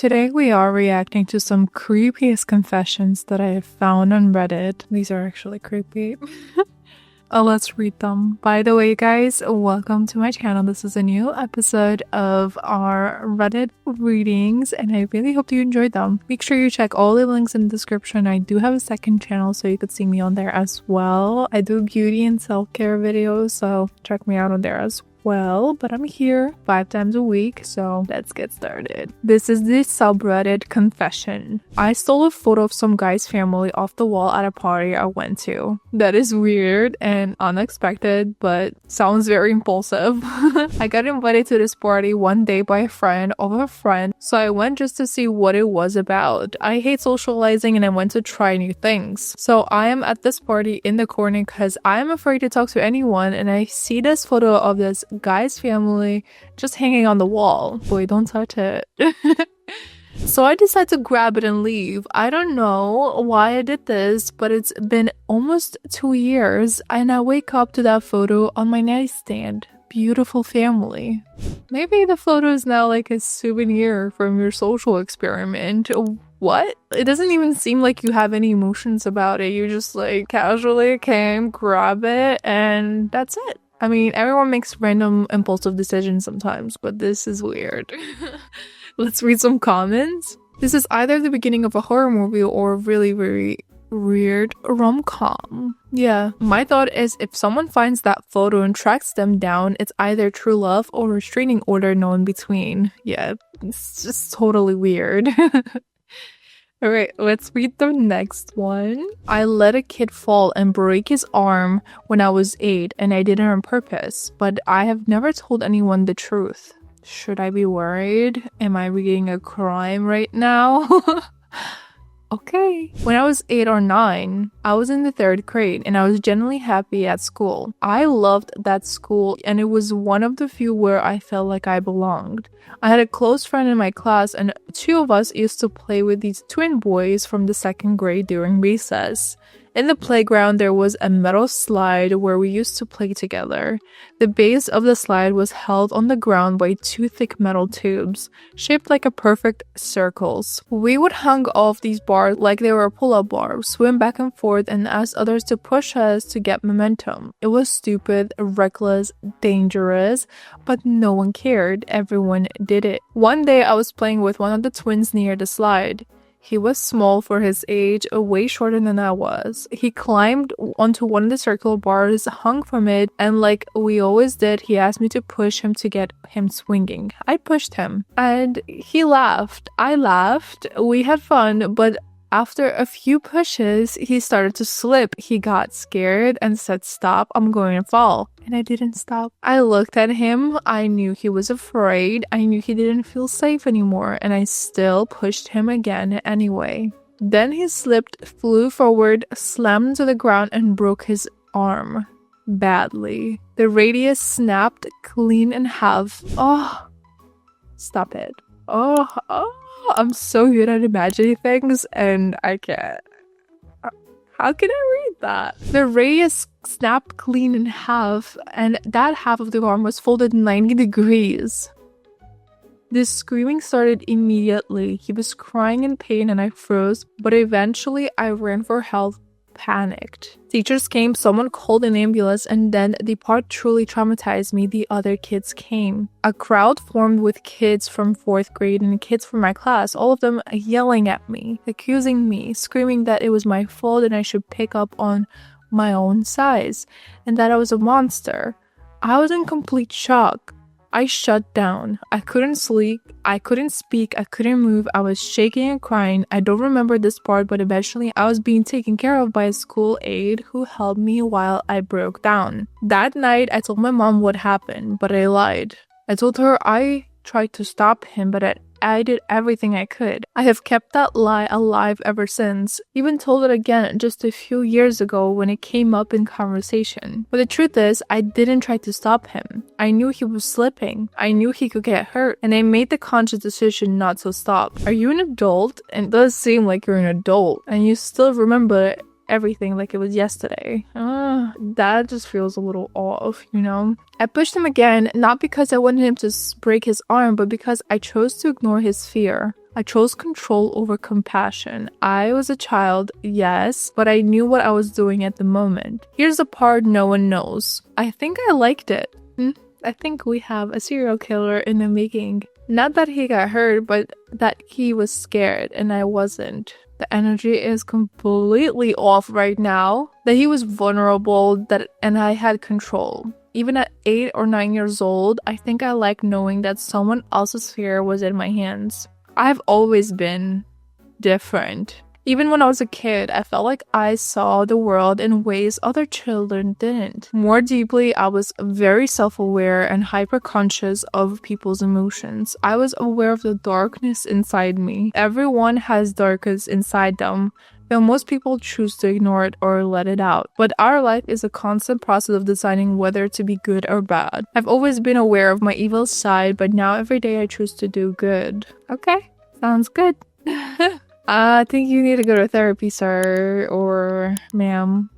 Today we are reacting to some creepiest confessions that I have found on Reddit. These are actually creepy. Let's read them. By the way, guys, welcome to my channel. This is a new episode of our Reddit readings, and I really hope you enjoyed them. Make sure you check all the links in the description. I do have a second channel, so you could see me on there as well. I do beauty and self-care videos, so check me out on there as well. But I'm here 5 times a week, so let's get started. This is the subreddit confession. I stole a photo of some guy's family off the wall at a party I went to. That is weird and unexpected, but sounds very impulsive. I got invited to this party one day by a friend of a friend, so I went just to see what it was about. I hate socializing and I went to try new things. So I am at this party in the corner because I am afraid to talk to anyone, and I see this photo of this guy's family just hanging on the wall. Boy, don't touch it. So I decided to grab it and leave. I don't know why I did this, but it's been almost 2 years and I wake up to that photo on my nightstand. Beautiful family. Maybe the photo is now like a souvenir from your social experiment. What? It doesn't even seem like you have any emotions about it. You just like casually came, grab it, and that's it. I mean, everyone makes random impulsive decisions sometimes, but this is weird. Let's read some comments. This is either the beginning of a horror movie or a really, very weird rom-com. Yeah, my thought is if someone finds that photo and tracks them down, it's either true love or restraining order, no in between. Yeah, it's just totally weird. Alright, let's read the next one. I let a kid fall and break his arm when I was 8, and I did it on purpose, but I have never told anyone the truth. Should I be worried? Am I reading a crime right now? Okay. When I was 8 or 9, I was in the 3rd grade and I was genuinely happy at school. I loved that school and it was one of the few where I felt like I belonged. I had a close friend in my class and 2 of us used to play with these twin boys from the 2nd grade during recess. In the playground, there was a metal slide where we used to play together. The base of the slide was held on the ground by 2 thick metal tubes, shaped like a perfect circles. We would hang off these bars like they were pull-up bars, swim back and forth, and ask others to push us to get momentum. It was stupid, reckless, dangerous, but no one cared. Everyone did it. One day, I was playing with one of the twins near the slide. He was small for his age, way shorter than I was. He climbed onto one of the circular bars, hung from it, and like we always did, he asked me to push him to get him swinging. I pushed him, and he laughed. I laughed. We had fun, but after a few pushes, he started to slip. He got scared and said, "Stop, I'm going to fall." And I didn't stop. I looked at him. I knew he was afraid. I knew he didn't feel safe anymore. And I still pushed him again anyway. Then he slipped, flew forward, slammed into the ground, and broke his arm. Badly. The radius snapped clean in half. Oh, stop it. Oh, I'm so good at imagining things and I can't. How can I read that? The radius snapped clean in half and that half of the arm was folded 90 degrees. The screaming started immediately. He was crying in pain and I froze, but eventually I ran for help, panicked. Teachers came, someone called an ambulance, and then the part truly traumatized me. The other kids came. A crowd formed with kids from 4th grade and kids from my class, all of them yelling at me, accusing me, screaming that it was my fault and I should pick up on my own size, and that I was a monster. I was in complete shock. I shut down. I couldn't sleep. I couldn't speak. I couldn't move. I was shaking and crying. I don't remember this part, but eventually I was being taken care of by a school aide who helped me while I broke down. That night, I told my mom what happened, but I lied. I told her I tried to stop him, but I did everything I could. I have kept that lie alive ever since. Even told it again just a few years ago when it came up in conversation. But the truth is, I didn't try to stop him. I knew he was slipping. I knew he could get hurt. And I made the conscious decision not to stop. Are you an adult? And it does seem like you're an adult. And you still remember everything like it was yesterday. That just feels a little off, you know? I pushed him again, not because I wanted him to break his arm, but because I chose to ignore his fear. I chose control over compassion. I was a child, yes, but I knew what I was doing at the moment. Here's the part no one knows. I think I liked it. I think we have a serial killer in the making. Not that he got hurt, but that he was scared and I wasn't. The energy is completely off right now. That he was vulnerable, and I had control. Even at 8 or 9 years old, I think I like knowing that someone else's fear was in my hands. I've always been different. Even when I was a kid, I felt like I saw the world in ways other children didn't. More deeply, I was very self-aware and hyper-conscious of people's emotions. I was aware of the darkness inside me. Everyone has darkness inside them, though most people choose to ignore it or let it out. But our life is a constant process of deciding whether to be good or bad. I've always been aware of my evil side, but now every day I choose to do good. Okay, sounds good. I think you need to go to therapy, sir, or ma'am.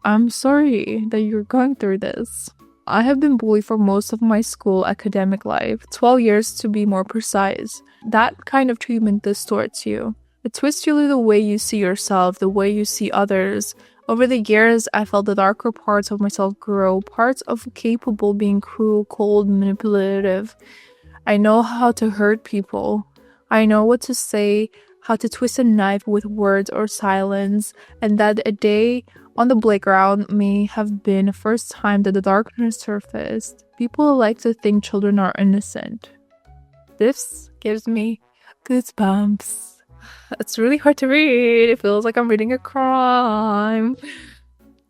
I'm sorry that you're going through this. I have been bullied for most of my school academic life, 12 years to be more precise. That kind of treatment distorts you. It twists you the way you see yourself, the way you see others. Over the years, I felt the darker parts of myself grow, parts of capable being cruel, cold, manipulative. I know how to hurt people. I know what to say, how to twist a knife with words or silence, and that a day on the playground may have been the first time that the darkness surfaced. People like to think children are innocent. This gives me goosebumps. It's really hard to read. It feels like I'm reading a crime.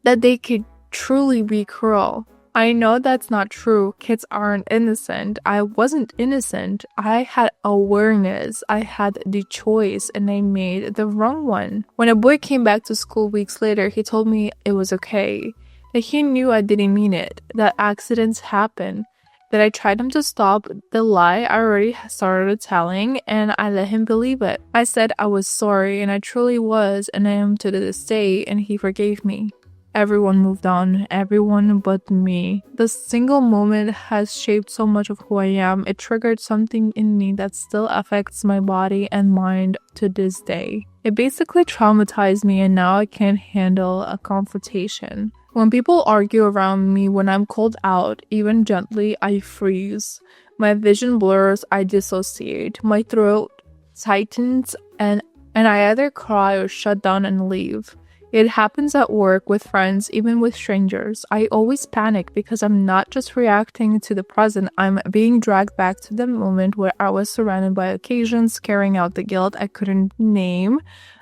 That they could truly be cruel. I know that's not true. Kids aren't innocent. I wasn't innocent. I had awareness. I had the choice and I made the wrong one. When a boy came back to school weeks later, he told me it was okay. That he knew I didn't mean it. That accidents happen. That I tried him to stop the lie I already started telling and I let him believe it. I said I was sorry and I truly was and I am to this day and he forgave me. Everyone moved on, everyone but me. The single moment has shaped so much of who I am. It triggered something in me that still affects my body and mind to this day. It basically traumatized me and now I can't handle a confrontation. When people argue around me, when I'm called out, even gently, I freeze. My vision blurs, I dissociate. My throat tightens and I either cry or shut down and leave. It happens at work, with friends, even with strangers. I always panic because I'm not just reacting to the present, I'm being dragged back to the moment where I was surrounded by occasions, carrying out the guilt I couldn't name.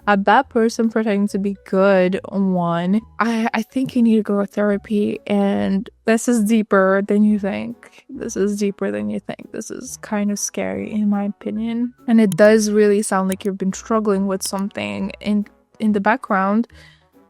A bad person pretending to be good one. I think you need to go to therapy, and this is deeper than you think. This is kind of scary in my opinion. And it does really sound like you've been struggling with something in the background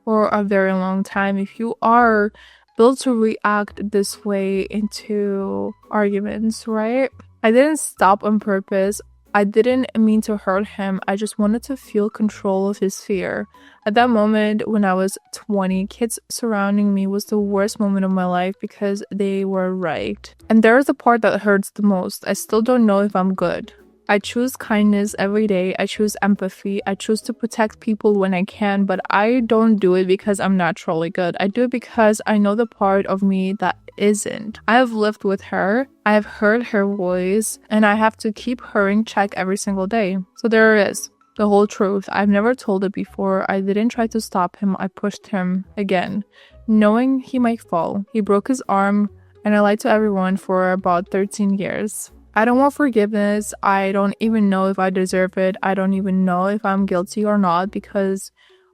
for a very long time. If you are built to react this way into arguments, right? I didn't stop on purpose. I didn't mean to hurt him. I just wanted to feel control of his fear. At that moment, when I was 20, kids surrounding me was the worst moment of my life because they were right. And there's the part that hurts the most. I still don't know if I'm good. I choose kindness every day. I choose empathy. I choose to protect people when I can, but I don't do it because I'm naturally good. I do it because I know the part of me that isn't. I have lived with her. I have heard her voice, and I have to keep her in check every single day. So there it is. The whole truth. I've never told it before. I didn't try to stop him. I pushed him again, knowing he might fall. He broke his arm, and I lied to everyone for about 13 years. I don't want forgiveness. I don't even know if I deserve it. I don't even know if I'm guilty or not, because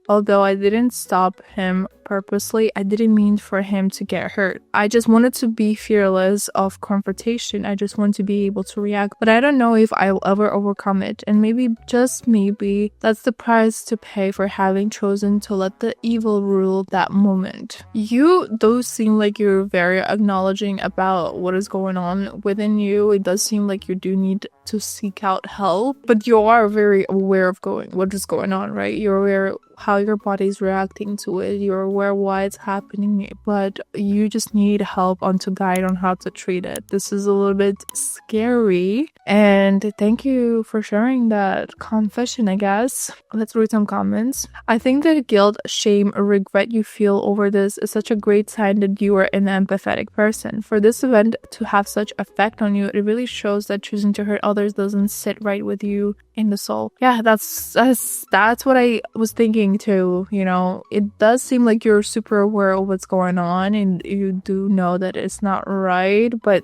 although I didn't stop him purposely. I didn't mean for him to get hurt. I just wanted to be fearless of confrontation. I just want to be able to react, but I don't know if I'll ever overcome it. And maybe, just maybe, that's the price to pay for having chosen to let the evil rule that moment. You do seem like you're very acknowledging about what is going on within you. It does seem like you do need to seek out help, but you are very aware of what is going on, right? You're aware how your body's reacting to it. You're aware why it's happening, but you just need help on to guide on how to treat it. This is a little bit scary, and thank you for sharing that confession, I guess. Let's read some comments. I think that guilt, shame, or regret you feel over this is such a great sign that you are an empathetic person. For this event to have such effect on you, it really shows that choosing to hurt others doesn't sit right with you in the soul. Yeah, that's what I was thinking too. You know, it does seem like you're super aware of what's going on and you do know that it's not right, but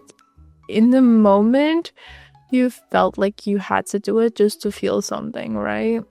in the moment you felt like you had to do it just to feel something, right?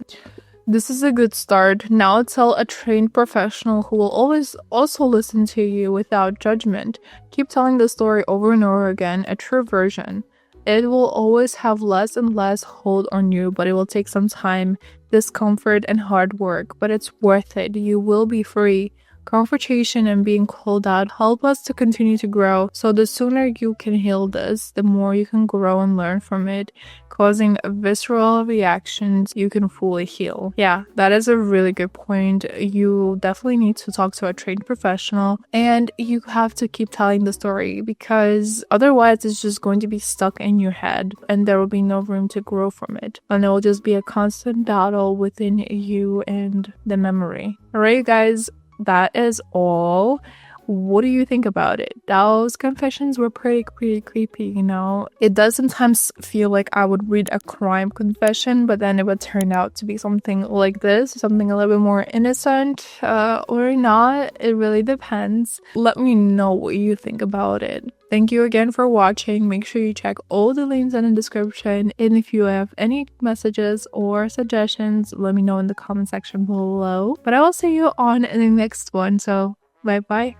This is a good start. Now tell a trained professional who will always also listen to you without judgment. Keep telling the story over and over again, a true version. It will always have less and less hold on you, but it will take some time, discomfort, and hard work. But it's worth it. You will be free. Confrontation and being called out help us to continue to grow. So the sooner you can heal this, the more you can grow and learn from it, causing visceral reactions you can fully heal. Yeah, that is a really good point. You definitely need to talk to a trained professional, and you have to keep telling the story, because otherwise it's just going to be stuck in your head and there will be no room to grow from it. And it will just be a constant battle within you and the memory. Alright, guys, that is all. What do you think about it? Those confessions were pretty creepy, you know? It does sometimes feel like I would read a crime confession, but then it would turn out to be something like this, something a little bit more innocent, or not. It really depends. Let me know what you think about it. Thank you again for watching. Make sure you check all the links in the description. And if you have any messages or suggestions, let me know in the comment section below. But I will see you on the next one. So, bye-bye.